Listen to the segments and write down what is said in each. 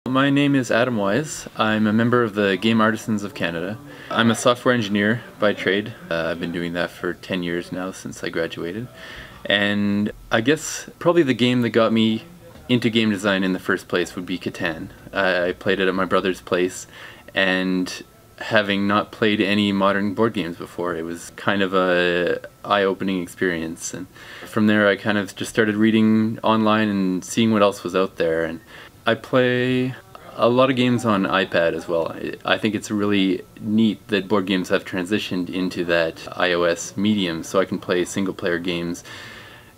My name is Adam Wyse. I'm a member of the Game Artisans of Canada. I'm a software engineer by trade. I've been doing that for 10 years now since I graduated. And I guess probably the game that got me into game design in the first place would be Catan. I played it at my brother's place, and having not played any modern board games before, it was kind of a eye-opening experience. And from there I kind of just started reading online and seeing what else was out there. And I play a lot of games on iPad as well. I think it's really neat that board games have transitioned into that iOS medium, so I can play single-player games,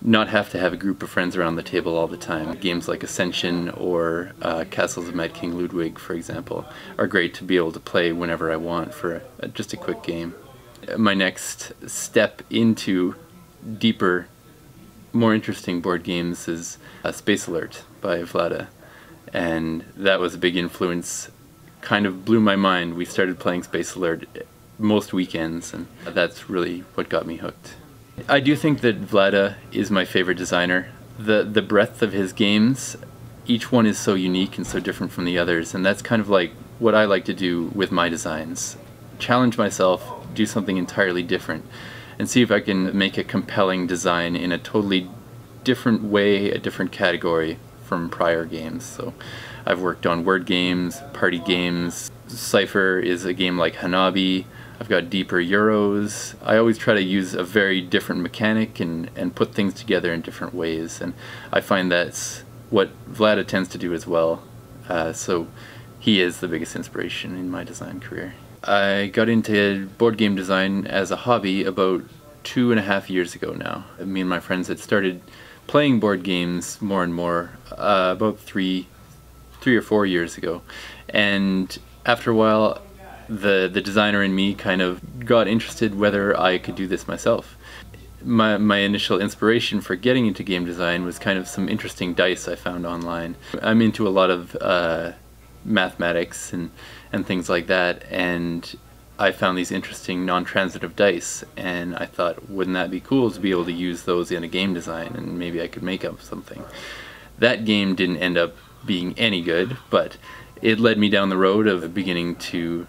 not have to have a group of friends around the table all the time. Games like Ascension or Castles of Mad King Ludwig, for example, are great to be able to play whenever I want for just a quick game. My next step into deeper, more interesting board games is Space Alert by Vlada. And that was a big influence, kind of blew my mind. We started playing Space Alert most weekends, and that's really what got me hooked. I do think that Vlada is my favorite designer. The breadth of his games, each one is so unique and so different from the others, and that's kind of like what I like to do with my designs. Challenge myself, do something entirely different, and see if I can make a compelling design in a totally different way, a different category from prior games. So I've worked on word games, party games. Cypher is a game like Hanabi. I've got deeper Euros. I always try to use a very different mechanic and put things together in different ways, and I find that's what Vlada tends to do as well. So he is the biggest inspiration in my design career. I got into board game design as a hobby about 2.5 years ago now. Me and my friends had started playing board games more and more about three or 4 years ago, and after a while the designer in me kind of got interested whether I could do this myself. My initial inspiration for getting into game design was kind of some interesting dice I found online. I'm into a lot of mathematics and things like that, and I found these interesting non-transitive dice, and I thought, wouldn't that be cool to be able to use those in a game design, and maybe I could make up something. That game didn't end up being any good, but it led me down the road of beginning to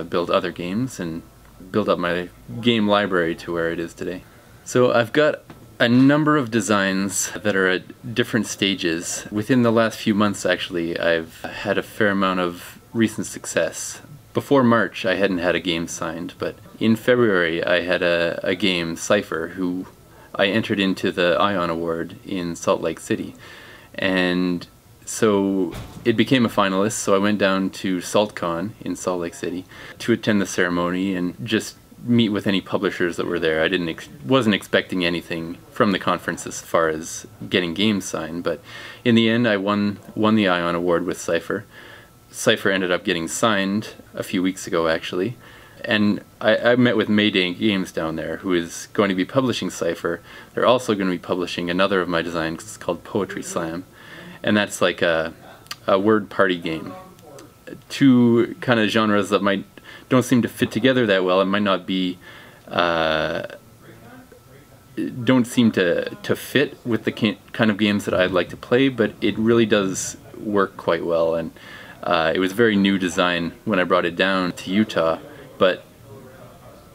build other games and build up my game library to where it is today. So I've got a number of designs that are at different stages. Within the last few months, actually, I've had a fair amount of recent success. Before March, I hadn't had a game signed, but in February I had a game, Cypher, who I entered into the Ion Award in Salt Lake City. And so it became a finalist, so I went down to SaltCon in Salt Lake City to attend the ceremony and just meet with any publishers that were there. I wasn't expecting anything from the conference as far as getting games signed, but in the end I won the Ion Award with Cypher. Cypher ended up getting signed a few weeks ago, actually, and I met with Mayday Games down there, who is going to be publishing Cypher. They're also going to be publishing another of my designs called Poetry Slam, and that's like a word party game. Two kind of genres that don't seem to fit together that well. It might not be don't seem to fit with the kind of games that I'd like to play, but it really does work quite well. And it was a very new design when I brought it down to Utah, but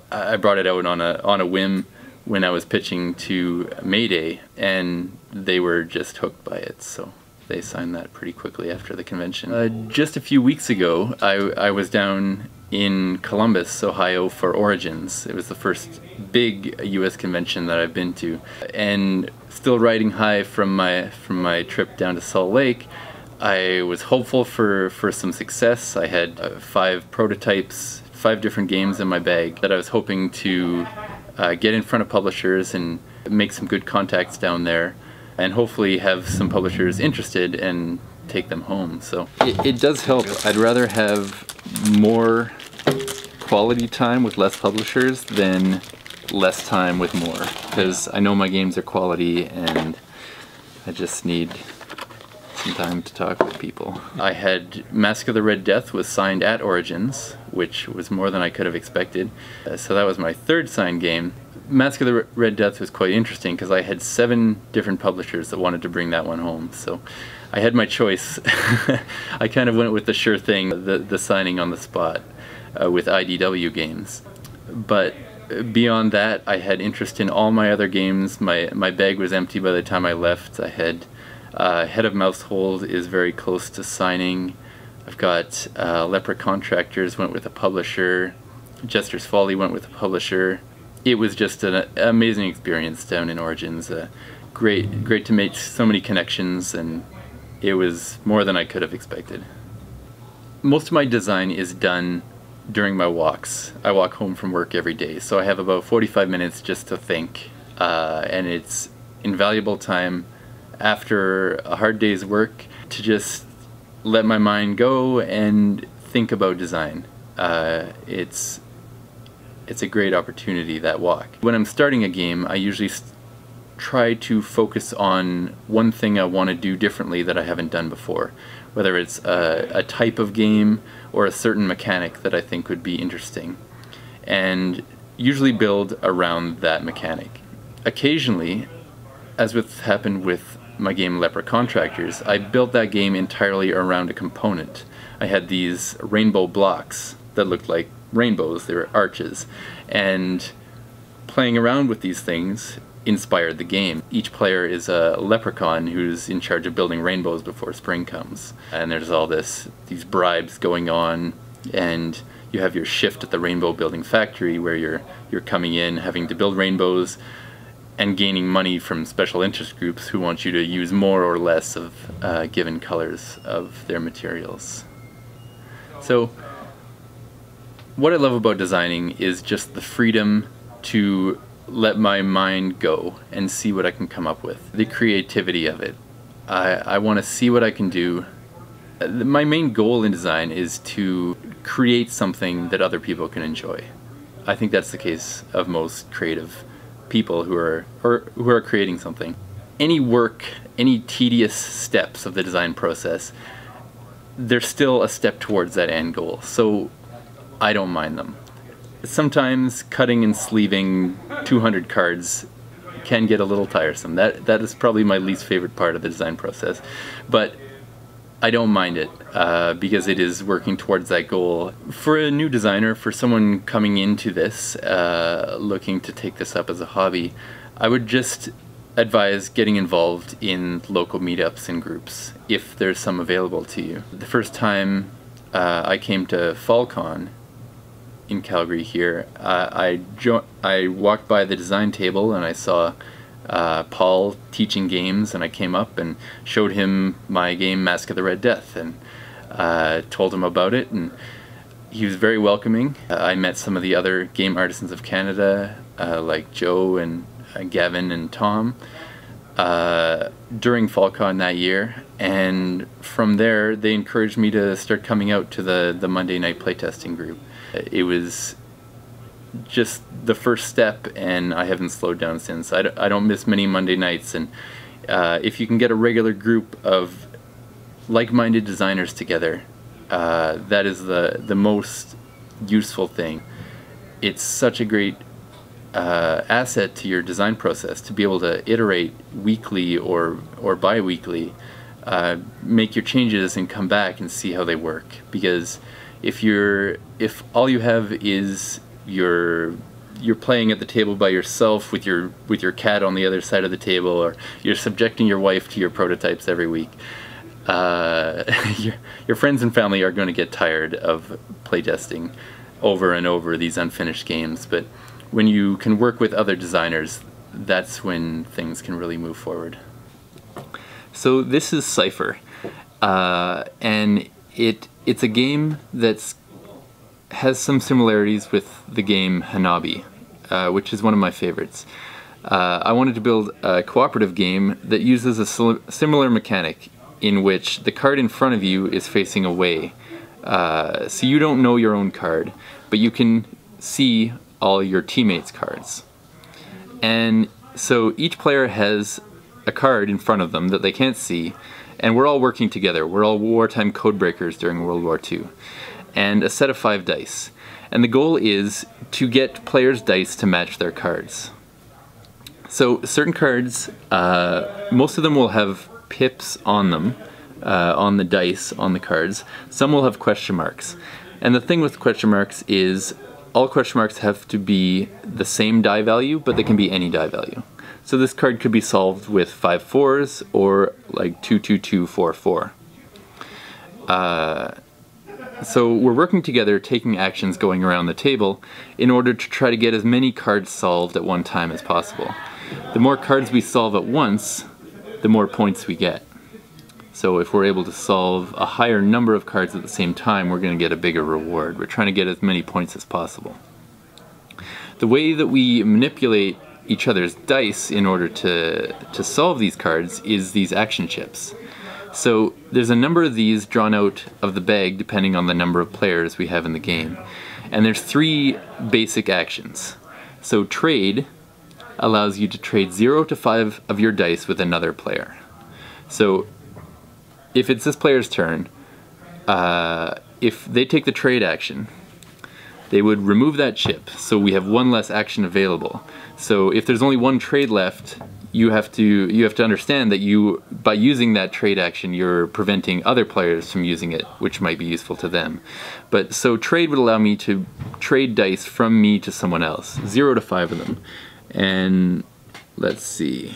I brought it out on a whim when I was pitching to Mayday, and they were just hooked by it, so they signed that pretty quickly after the convention. Just a few weeks ago, I was down in Columbus, Ohio for Origins. It was the first big US convention that I've been to, and still riding high from my trip down to Salt Lake, I was hopeful for some success. I had 5 prototypes, 5 different games in my bag that I was hoping to get in front of publishers and make some good contacts down there, and hopefully have some publishers interested and take them home. So it does help. I'd rather have more quality time with less publishers than less time with more, because I know my games are quality and I just need some time to talk with people. I had Mask of the Red Death was signed at Origins, which was more than I could have expected. So that was my 3rd signed game. Mask of the Red Death was quite interesting because I had 7 different publishers that wanted to bring that one home. So I had my choice. I kind of went with the sure thing, the signing on the spot with IDW games. But beyond that, I had interest in all my other games. My bag was empty by the time I left. I had Head of Mousehold is very close to signing. I've got Lepra Contractors went with a publisher. Jester's Folly went with a publisher. It was just an amazing experience down in Origins. Great to make so many connections, and it was more than I could have expected. Most of my design is done during my walks. I walk home from work every day, so I have about 45 minutes just to think, and it's invaluable time after a hard day's work to just let my mind go and think about design. It's a great opportunity, that walk. When I'm starting a game, I usually try to focus on one thing I want to do differently that I haven't done before, whether it's a type of game or a certain mechanic that I think would be interesting, and usually build around that mechanic. Occasionally, as happened with my game Lepra Contractors, I built that game entirely around a component. I had these rainbow blocks that looked like rainbows, they were arches, and playing around with these things inspired the game. Each player is a leprechaun who's in charge of building rainbows before spring comes, and there's all these bribes going on, and you have your shift at the rainbow building factory where you're coming in having to build rainbows and gaining money from special interest groups who want you to use more or less of given colors of their materials. So what I love about designing is just the freedom to let my mind go and see what I can come up with. The creativity of it. I want to see what I can do. My main goal in design is to create something that other people can enjoy. I think that's the case of most creative people who are creating something. Any work, any tedious steps of the design process, they're still a step towards that end goal, so I don't mind them. Sometimes cutting and sleeving 200 cards can get a little tiresome. That is probably my least favorite part of the design process, but I don't mind it because it is working towards that goal. For a new designer, for someone coming into this, looking to take this up as a hobby, I would just advise getting involved in local meetups and groups if there's some available to you. The first time I came to FallCon in Calgary here, I walked by the design table and I saw Paul teaching games, and I came up and showed him my game Mask of the Red Death and told him about it, and he was very welcoming. I met some of the other game artisans of Canada like Joe and Gavin and Tom during FallCon that year, and from there they encouraged me to start coming out to the Monday night playtesting group. It was just the first step, and I haven't slowed down since. I don't miss many Monday nights, and if you can get a regular group of like-minded designers together, that is the most useful thing. It's such a great asset to your design process to be able to iterate weekly or bi-weekly, make your changes and come back and see how they work. Because if all you have is you're playing at the table by yourself with your cat on the other side of the table, or you're subjecting your wife to your prototypes every week, your friends and family are going to get tired of playtesting over and over these unfinished games. But when you can work with other designers, that's when things can really move forward. So this is Cypher, and it's a game that's has some similarities with the game Hanabi, which is one of my favorites. I wanted to build a cooperative game that uses a similar mechanic in which the card in front of you is facing away. So you don't know your own card, but you can see all your teammates' cards. And so each player has a card in front of them that they can't see, and we're all working together. We're all wartime codebreakers during World War II. And a set of 5 dice. And the goal is to get players' dice to match their cards. So certain cards, most of them will have pips on them, on the dice, on the cards. Some will have question marks. And the thing with question marks is all question marks have to be the same die value, but they can be any die value. So this card could be solved with 5 4s or like 2 2 2 4 4. So we're working together, taking actions, going around the table in order to try to get as many cards solved at one time as possible. The more cards we solve at once, the more points we get. So if we're able to solve a higher number of cards at the same time, we're going to get a bigger reward. We're trying to get as many points as possible. The way that we manipulate each other's dice in order to solve these cards is these action chips. So there's a number of these drawn out of the bag depending on the number of players we have in the game. And there's 3 basic actions. So trade allows you to trade 0 to 5 of your dice with another player. So if it's this player's turn, if they take the trade action, they would remove that chip, so we have 1 less action available. So if there's only 1 trade left, you have to understand that by using that trade action, you're preventing other players from using it, which might be useful to them. But so trade would allow me to trade dice from me to someone else, 0 to 5 of them. And let's see.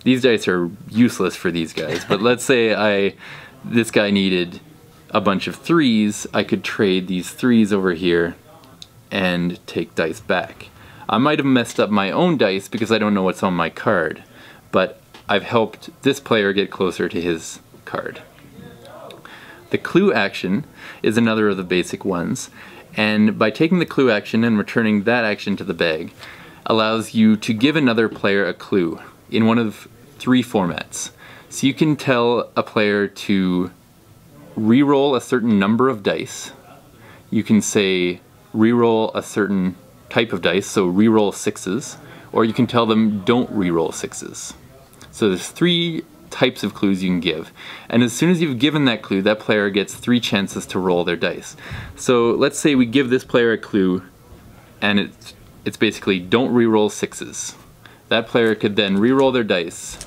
These dice are useless for these guys, but let's say this guy needed a bunch of 3s, I could trade these 3s over here and take dice back. I might have messed up my own dice because I don't know what's on my card, but I've helped this player get closer to his card. The clue action is another of the basic ones, and by taking the clue action and returning that action to the bag, allows you to give another player a clue in one of 3 formats. So you can tell a player to re-roll a certain number of dice. You can say re-roll a certain type of dice, so re-roll 6s, or you can tell them don't re-roll 6s. So there's 3 types of clues you can give, and as soon as you've given that clue, that player gets 3 chances to roll their dice. So let's say we give this player a clue and it's basically don't re-roll 6s. That player could then re-roll their dice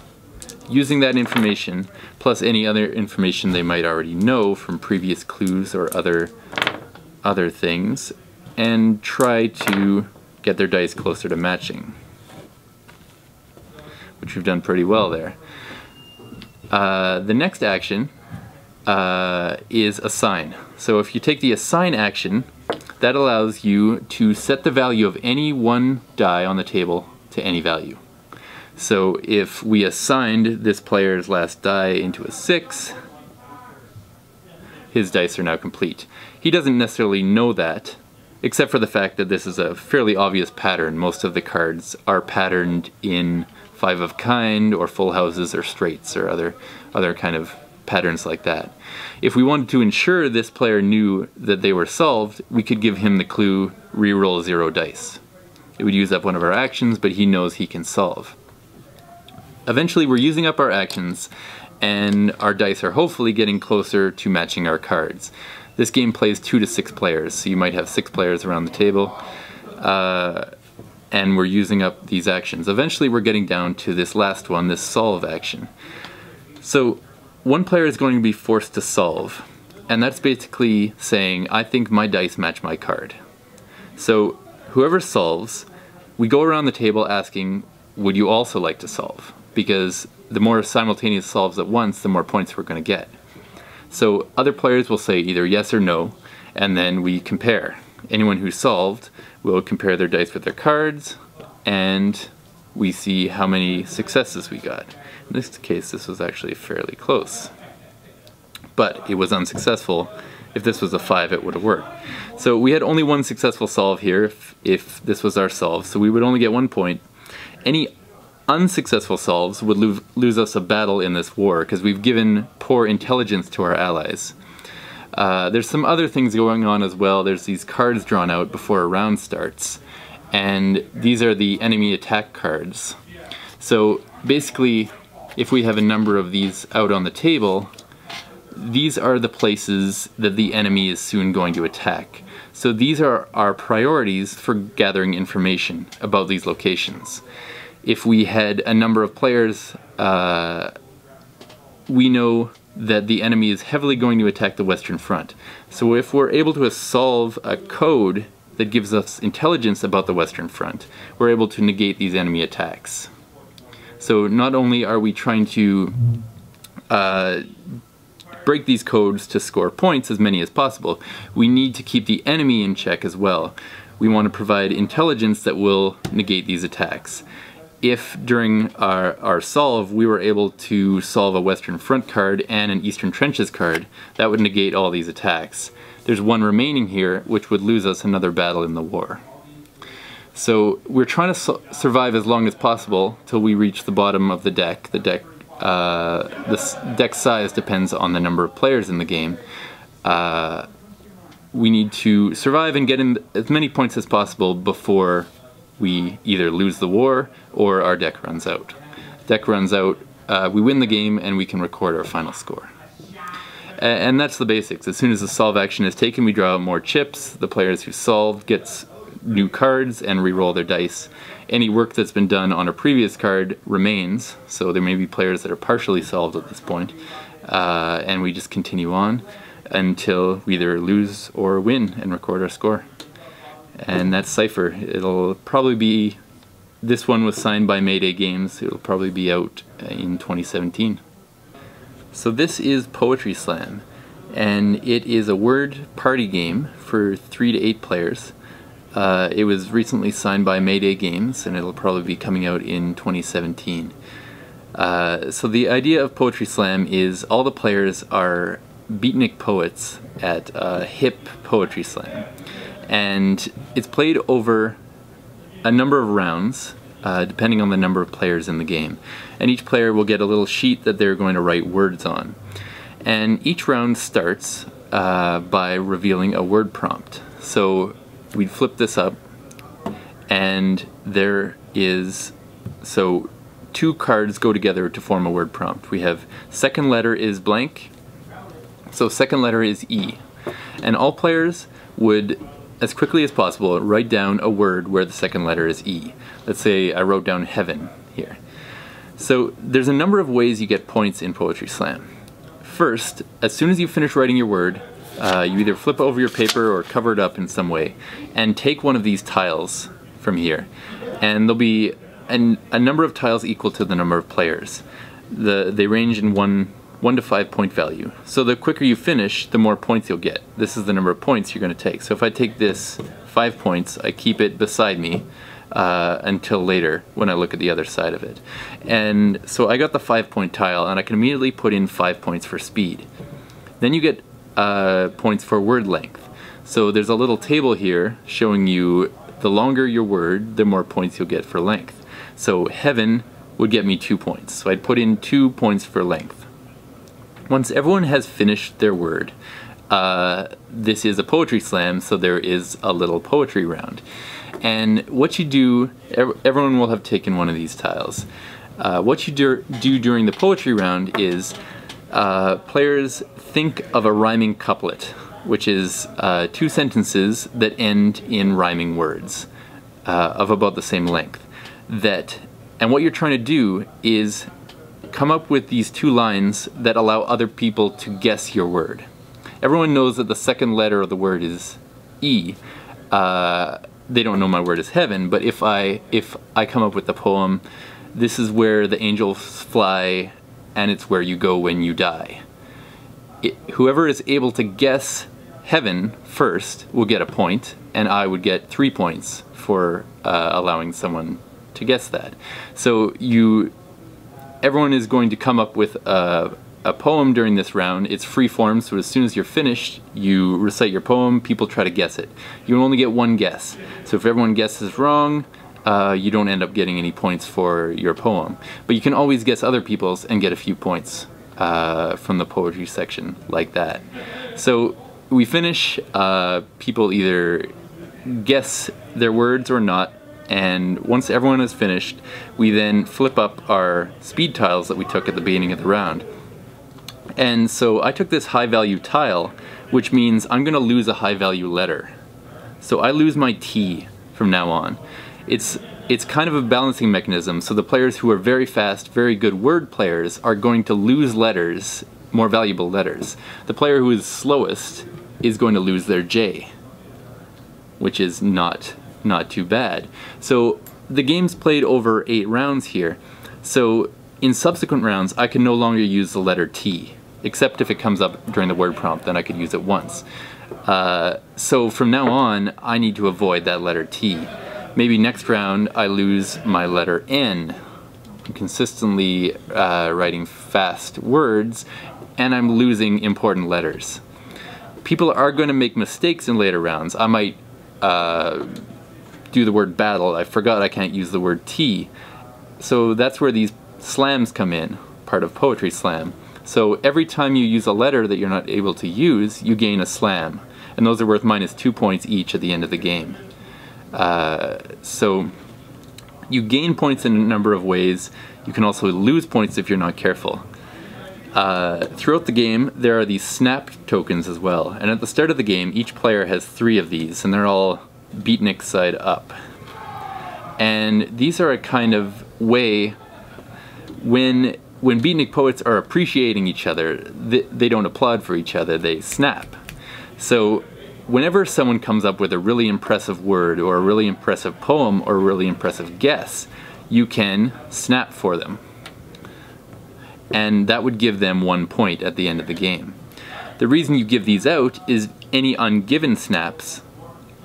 using that information plus any other information they might already know from previous clues or other things, and try to get their dice closer to matching, which we've done pretty well there. The next action is assign. So if you take the assign action, that allows you to set the value of any one die on the table to any value. So if we assigned this player's last die into a 6, his dice are now complete. He doesn't necessarily know that, except for the fact that this is a fairly obvious pattern. Most of the cards are patterned in 5 of kind or full houses or straights or other kind of patterns like that. If we wanted to ensure this player knew that they were solved, we could give him the clue re-roll 0 dice. It would use up one of our actions, but he knows he can solve. Eventually we're using up our actions and our dice are hopefully getting closer to matching our cards. This game plays 2 to 6 players, so you might have 6 players around the table, and we're using up these actions. Eventually we're getting down to this last one, this solve action. So one player is going to be forced to solve, and that's basically saying, I think my dice match my card. So whoever solves, we go around the table asking, would you also like to solve? Because the more simultaneous solves at once, the more points we're going to get. So other players will say either yes or no, and then we compare. Anyone who solved will compare their dice with their cards, and we see how many successes we got. In this case, this was actually fairly close. But it was unsuccessful. If this was a 5, it would have worked. So we had only 1 successful solve here if this was our solve, so we would only get 1 point. Any unsuccessful solves would lose us a battle in this war because we've given poor intelligence to our allies. There's some other things going on as well. There's these cards drawn out before a round starts, and these are the enemy attack cards. So basically, if we have a number of these out on the table, these are the places that the enemy is soon going to attack. So these are our priorities for gathering information about these locations. If we had a number of players we know that the enemy is heavily going to attack the Western Front. So if we're able to solve a code that gives us intelligence about the Western Front, we're able to negate these enemy attacks. So not only are we trying to break these codes to score points, as many as possible, we need to keep the enemy in check as well. We want to provide intelligence that will negate these attacks. If during our solve we were able to solve a Western Front card and an Eastern Trenches card, that would negate all these attacks. There's one remaining here, which would lose us another battle in the war. So we're trying to survive as long as possible till we reach the bottom of the deck. The deck size depends on the number of players in the game. We need to survive and get in as many points as possible before we either lose the war or our deck runs out. Deck runs out, we win the game, and we can record our final score. And that's the basics. As soon as the solve action is taken, we draw out more chips. The players who solve gets new cards and re-roll their dice. Any work that's been done on a previous card remains, so there may be players that are partially solved at this point, and we just continue on until we either lose or win and record our score. And that's Cypher. It'll probably be, this one was signed by Mayday Games. It'll probably be out in 2017. So this is Poetry Slam, and it is a word party game for 3 to 8 players. It was recently signed by Mayday Games, and it'll probably be coming out in 2017. So the idea of Poetry Slam is all the players are beatnik poets at a hip poetry slam. And it's played over a number of rounds, depending on the number of players in the game. And each player will get a little sheet that they're going to write words on. And each round starts by revealing a word prompt. So we'd flip this up, and there is, so 2 cards go together to form a word prompt. We have second letter is blank, so second letter is E. And all players would, as quickly as possible, write down a word where the second letter is E. Let's say I wrote down heaven here. So there's a number of ways you get points in Poetry Slam. First, as soon as you finish writing your word, you either flip over your paper or cover it up in some way and take one of these tiles from here, and there'll be a number of tiles equal to the number of players. They range in 1 to 5 point value. So the quicker you finish, the more points you'll get. This is the number of points you're going to take. So if I take this 5 points, I keep it beside me until later when I look at the other side of it. And so I got the 5 point tile, and I can immediately put in 5 points for speed. Then you get points for word length. So there's a little table here showing you the longer your word, the more points you'll get for length. So heaven would get me 2 points. So I'd put in 2 points for length. Once everyone has finished their word, this is a poetry slam, so there is a little poetry round. And what you do, everyone will have taken one of these tiles. What you do during the poetry round is players think of a rhyming couplet, which is 2 sentences that end in rhyming words of about the same length. And what you're trying to do is come up with these 2 lines that allow other people to guess your word. Everyone knows that the second letter of the word is E. They don't know my word is heaven, but if I come up with the poem, this is where the angels fly, and it's where you go when you die. Whoever is able to guess heaven first will get a point, and I would get 3 points for allowing someone to guess that. So everyone is going to come up with a poem during this round. It's free form, so as soon as you're finished, you recite your poem, people try to guess it. You only get 1 guess. So if everyone guesses wrong, you don't end up getting any points for your poem. But you can always guess other people's and get a few points from the poetry section like that. So we finish, people either guess their words or not, and once everyone is finished, we then flip up our speed tiles that we took at the beginning of the round. And so I took this high value tile, which means I'm going to lose a high value letter. So I lose my T from now on. It's it's kind of a balancing mechanism. So the players who are very fast, very good word players are going to lose letters, more valuable letters. The player who is slowest is going to lose their J, which is not too bad. So the game's played over 8 rounds here. So in subsequent rounds, I can no longer use the letter T, except if it comes up during the word prompt, then I could use it once. So from now on, I need to avoid that letter T. Maybe next round I lose my letter N. I'm consistently writing fast words, and I'm losing important letters. People are going to make mistakes in later rounds. I might do the word battle. I forgot I can't use the word T. So that's where these slams come in, part of Poetry Slam. So every time you use a letter that you're not able to use, you gain a slam. And those are worth -2 points each at the end of the game. So you gain points in a number of ways. You can also lose points if you're not careful. Throughout the game, there are these snap tokens as well. And at the start of the game, each player has 3 of these, and they're all beatnik side up. And these are a kind of way, when beatnik poets are appreciating each other, they don't applaud for each other, they snap. So whenever someone comes up with a really impressive word or a really impressive poem or a really impressive guess, you can snap for them. And that would give them 1 point at the end of the game. The reason you give these out is any ungiven snaps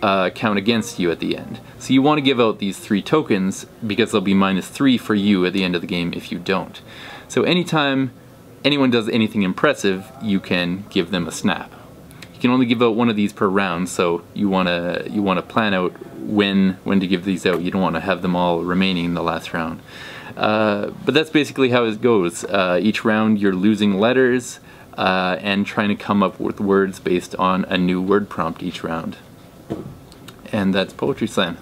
count against you at the end. So you want to give out these 3 tokens because they'll be -3 for you at the end of the game if you don't. So anytime anyone does anything impressive, you can give them a snap. You can only give out 1 of these per round, so you wanna plan out when to give these out. You don't want to have them all remaining in the last round. But that's basically how it goes. Each round you're losing letters and trying to come up with words based on a new word prompt each round. And that's Poetry Slam.